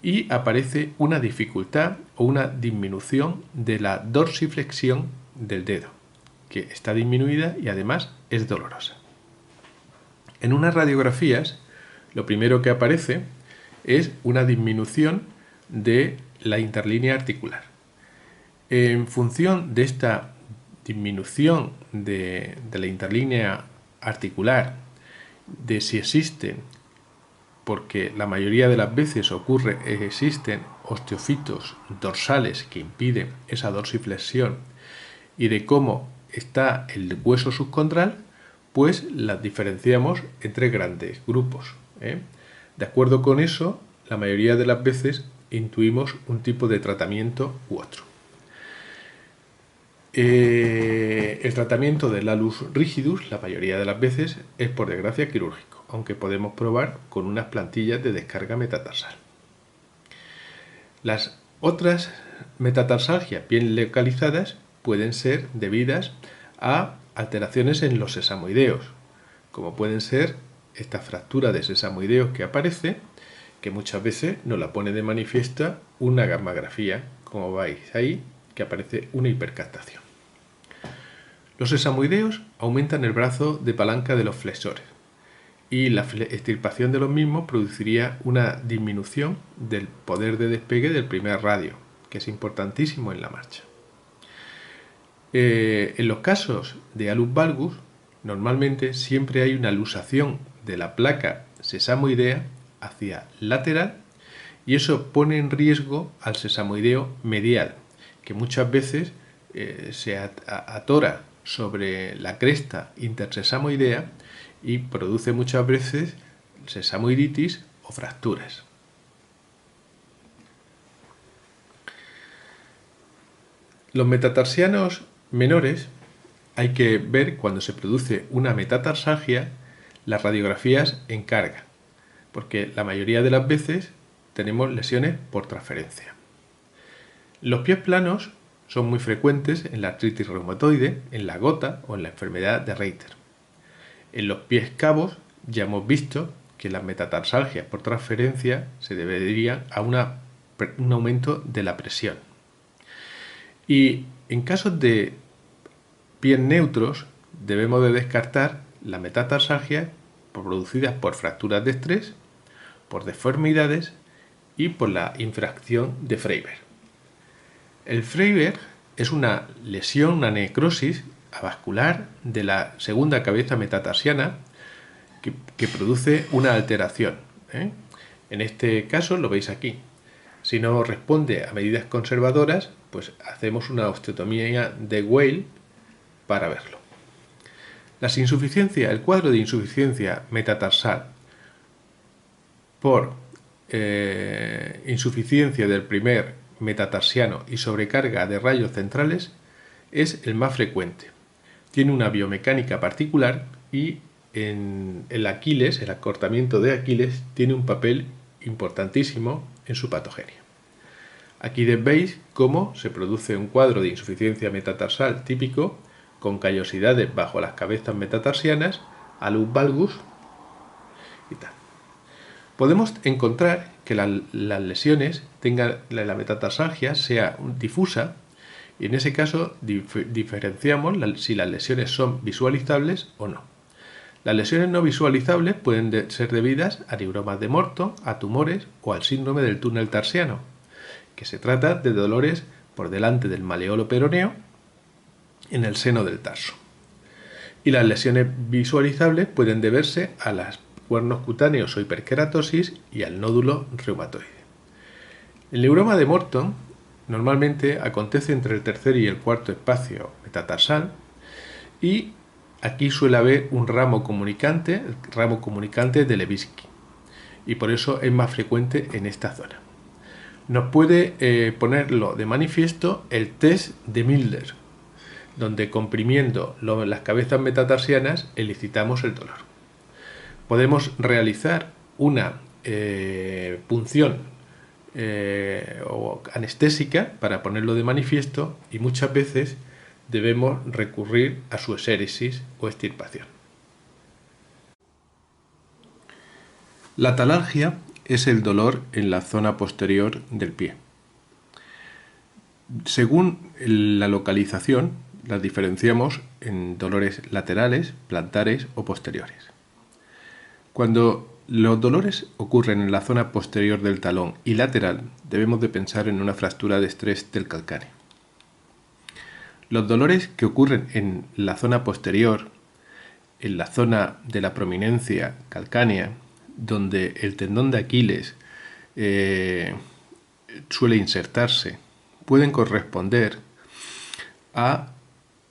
y aparece una dificultad o una disminución de la dorsiflexión del dedo, que está disminuida y además es dolorosa. En unas radiografías, lo primero que aparece es una disminución de la interlínea articular. En función de esta disminución de la interlínea articular, de si existen, porque la mayoría de las veces existen osteofitos dorsales que impiden esa dorsiflexión, y de cómo está el hueso subcondral, pues las diferenciamos en tres grandes grupos. De acuerdo con eso, la mayoría de las veces intuimos un tipo de tratamiento u otro. El tratamiento del halus rigidus, la mayoría de las veces, es por desgracia quirúrgico, aunque podemos probar con unas plantillas de descarga metatarsal. Las otras metatarsalgias bien localizadas pueden ser debidas a alteraciones en los sesamoideos, como pueden ser esta fractura de sesamoideos que aparece, que muchas veces nos la pone de manifiesta una gammagrafía, como veis ahí, que aparece una hipercaptación. Los sesamoideos aumentan el brazo de palanca de los flexores, y la extirpación de los mismos produciría una disminución del poder de despegue del primer radio, que es importantísimo en la marcha. En los casos de halus valgus, normalmente siempre hay una lusación de la placa sesamoidea hacia lateral, y eso pone en riesgo al sesamoideo medial, que muchas veces se atora sobre la cresta intersesamoidea y produce muchas veces sesamoiditis o fracturas. Los metatarsianos menores hay que ver, cuando se produce una metatarsalgia, las radiografías en carga, porque la mayoría de las veces tenemos lesiones por transferencia. Los pies planos son muy frecuentes en la artritis reumatoide, en la gota o en la enfermedad de Reiter. En los pies cabos ya hemos visto que las metatarsalgias por transferencia se deberían a un aumento de la presión. Y en casos de pies neutros debemos de descartar las metatarsalgias producidas por fracturas de estrés, por deformidades y por la infracción de Freiberg. El Freiberg es una lesión, una necrosis avascular de la segunda cabeza metatarsiana que produce una alteración. En este caso lo veis aquí. Si no responde a medidas conservadoras, pues hacemos una osteotomía de Weil para verlo. El cuadro de insuficiencia metatarsal por insuficiencia del primer metatarsiano y sobrecarga de rayos centrales es el más frecuente. Tiene una biomecánica particular y en el Aquiles, el acortamiento de Aquiles, tiene un papel importantísimo en su patogenia. Aquí veis cómo se produce un cuadro de insuficiencia metatarsal típico con callosidades bajo las cabezas metatarsianas, alus valgus y tal. Podemos encontrar que las lesiones tengan la metatarsalgia sea difusa y en ese caso diferenciamos si las lesiones son visualizables o no. Las lesiones no visualizables pueden ser debidas a neuromas de Morton, a tumores o al síndrome del túnel tarsiano, que se trata de dolores por delante del maleolo peroneo en el seno del tarso. Y las lesiones visualizables pueden deberse a los cuernos cutáneos o hiperkeratosis y al nódulo reumatoide. El neuroma de Morton normalmente acontece entre el tercer y el cuarto espacio metatarsal y aquí suele haber un ramo comunicante, el ramo comunicante de Levitsky, y por eso es más frecuente en esta zona. Nos puede ponerlo de manifiesto el test de Milder, donde comprimiendo las cabezas metatarsianas elicitamos el dolor. Podemos realizar una punción o anestésica para ponerlo de manifiesto y muchas veces debemos recurrir a su exéresis o extirpación. La talalgia es el dolor en la zona posterior del pie. Según la localización, las diferenciamos en dolores laterales, plantares o posteriores. Cuando los dolores ocurren en la zona posterior del talón y lateral, debemos de pensar en una fractura de estrés del calcáneo. Los dolores que ocurren en la zona posterior, en la zona de la prominencia calcánea, donde el tendón de Aquiles suele insertarse, pueden corresponder a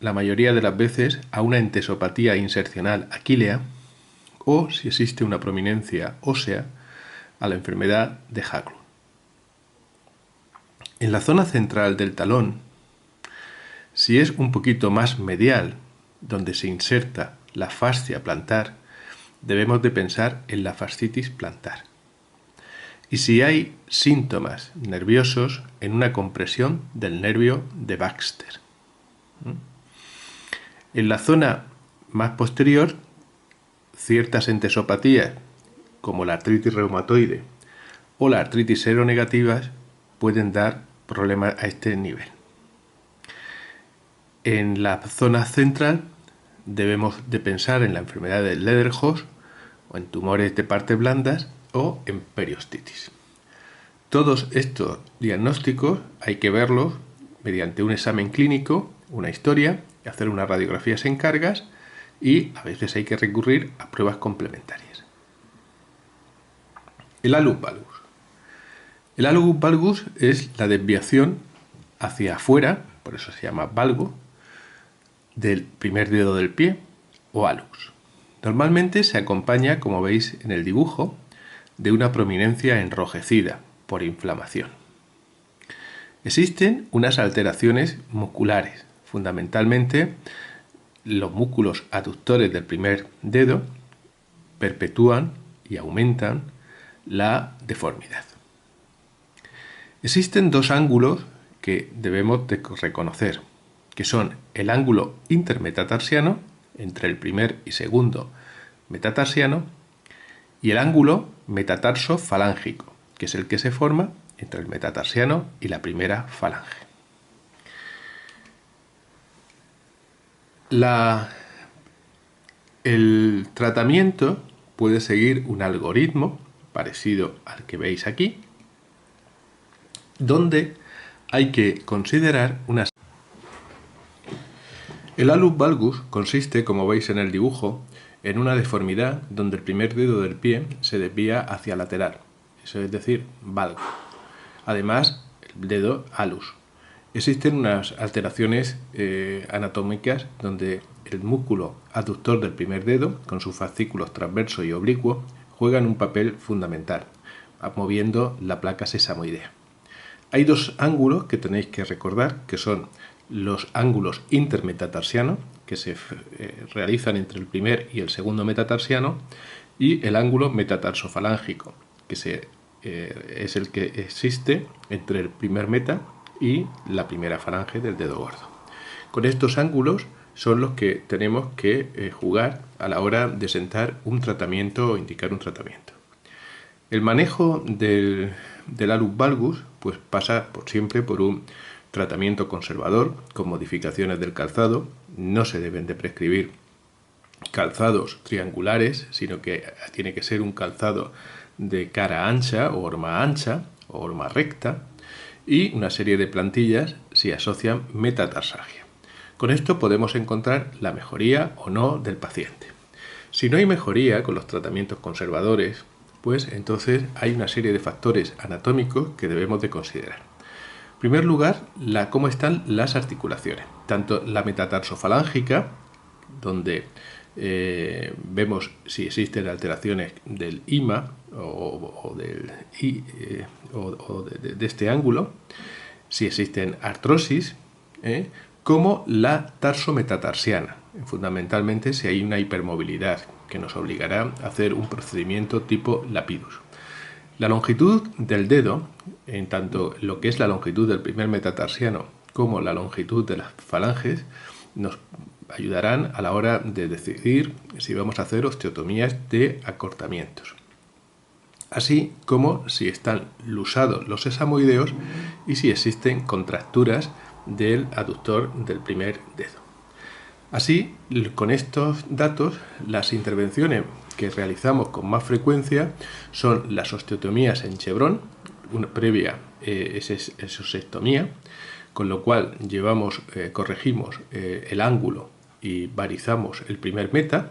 la mayoría de las veces a una entesopatía insercional aquilea o, si existe una prominencia ósea, a la enfermedad de Haglund. En la zona central del talón, si es un poquito más medial, donde se inserta la fascia plantar, debemos de pensar en la fascitis plantar. Y si hay síntomas nerviosos, en una compresión del nervio de Baxter. En la zona más posterior, ciertas entesopatías, como la artritis reumatoide o la artritis seronegativas, pueden dar problemas a este nivel. En la zona central debemos de pensar en la enfermedad de Ledderhose o en tumores de partes blandas o en periostitis. Todos estos diagnósticos hay que verlos mediante un examen clínico, una historia, hacer unas radiografías en cargas y a veces hay que recurrir a pruebas complementarias. El alus valgus. El alus valgus es la desviación hacia afuera, por eso se llama valgo, del primer dedo del pie o alus. Normalmente se acompaña, como veis en el dibujo, de una prominencia enrojecida por inflamación. Existen unas alteraciones musculares, fundamentalmente los músculos aductores del primer dedo perpetúan y aumentan la deformidad. Existen dos ángulos que debemos de reconocer, que son el ángulo intermetatarsiano, entre el primer y segundo metatarsiano, y el ángulo metatarso-falángico, que es el que se forma entre el metatarsiano y la primera falange. El tratamiento puede seguir un algoritmo parecido al que veis aquí, donde hay que considerar unas... El alus valgus consiste, como veis en el dibujo, en una deformidad donde el primer dedo del pie se desvía hacia lateral, eso es decir, valgo. Además, el dedo alus. Existen unas alteraciones anatómicas donde el músculo aductor del primer dedo, con sus fascículos transverso y oblicuo, juegan un papel fundamental, moviendo la placa sesamoidea. Hay dos ángulos que tenéis que recordar, que son los ángulos intermetatarsianos, que se realizan entre el primer y el segundo metatarsiano, y el ángulo metatarsofalángico, que se es el que existe entre el primer meta y la primera falange del dedo gordo. Con estos ángulos son los que tenemos que jugar a la hora de sentar un tratamiento o indicar un tratamiento. El manejo del alus valgus pues pasa siempre por un tratamiento conservador con modificaciones del calzado. No se deben de prescribir calzados triangulares, sino que tiene que ser un calzado de cara ancha o horma recta, y una serie de plantillas si asocian metatarsalgia. Con esto podemos encontrar la mejoría o no del paciente. Si no hay mejoría con los tratamientos conservadores, pues entonces hay una serie de factores anatómicos que debemos de considerar. En primer lugar, cómo están las articulaciones, tanto la metatarsofalángica, donde vemos si existen alteraciones del IMA o de este ángulo, si existen artrosis, como la tarso-metatarsiana, fundamentalmente si hay una hipermovilidad que nos obligará a hacer un procedimiento tipo lapidus. La longitud del dedo, en tanto lo que es la longitud del primer metatarsiano como la longitud de las falanges, nos ayudarán a la hora de decidir si vamos a hacer osteotomías de acortamientos, así como si están lusados los sesamoideos y si existen contracturas del aductor del primer dedo. Así, con estos datos, las intervenciones que realizamos con más frecuencia son las osteotomías en chevrón, una previa esosectomía, con lo cual corregimos el ángulo y barizamos el primer meta,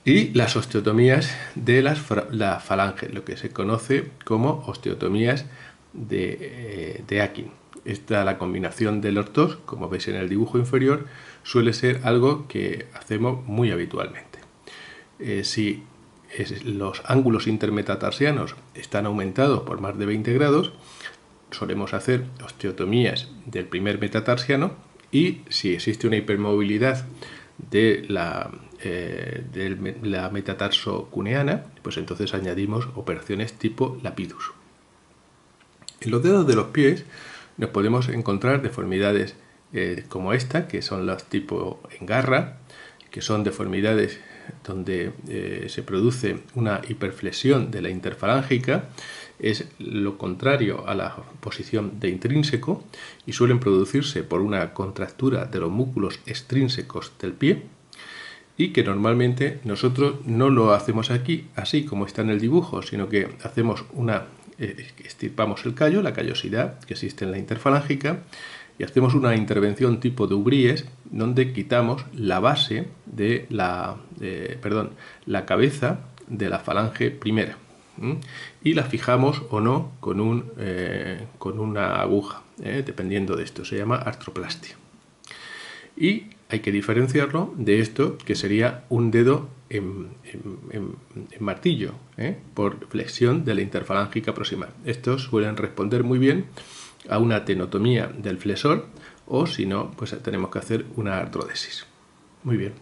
y las osteotomías de la falange, lo que se conoce como osteotomías de Akin. La combinación de los dos, como veis en el dibujo inferior, suele ser algo que hacemos muy habitualmente. Si los ángulos intermetatarsianos están aumentados por más de 20 grados, solemos hacer osteotomías del primer metatarsiano, y si existe una hipermovilidad de la metatarso cuneana, pues entonces añadimos operaciones tipo lapidus. En los dedos de los pies nos podemos encontrar deformidades como esta, que son las tipo engarra, que son deformidades donde se produce una hiperflexión de la interfalángica. Es lo contrario a la posición de intrínseco y suelen producirse por una contractura de los músculos extrínsecos del pie, y que normalmente nosotros no lo hacemos aquí así como está en el dibujo, sino que hacemos extirpamos el callo, la callosidad que existe en la interfalángica, y hacemos una intervención tipo de Ubríes, donde quitamos la base de la cabeza de la falange primera, y la fijamos o no con una aguja, dependiendo de esto. Se llama artroplastia. Y hay que diferenciarlo de esto, que sería un dedo en martillo, por flexión de la interfalángica proximal. Estos suelen responder muy bien a una tenotomía del flexor, o si no, pues tenemos que hacer una artrodesis. Muy bien.